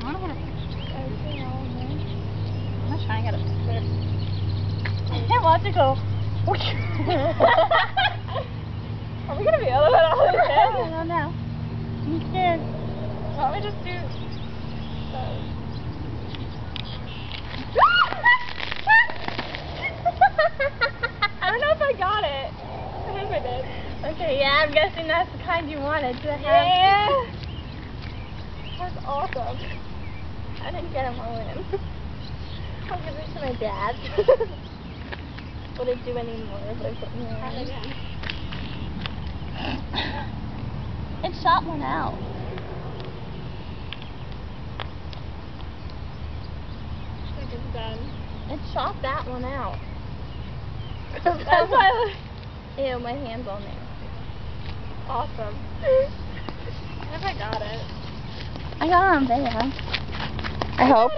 I'm not trying to get a picture. I can't watch it go. Are we gonna be able to let all this in? I don't know. I'm scared. Why don't we just do... I don't know if I got it. I hope I did. Okay, yeah, I'm guessing that's the kind you wanted to have. Yeah. That's awesome. I didn't get him all in. I'll give it to my dad. Would it do any more if I put more in? It shot one out. I think it's done. It shot that one out. That's why Ew, my hand's on there. awesome. I hope I got it. I got it on video. I hope.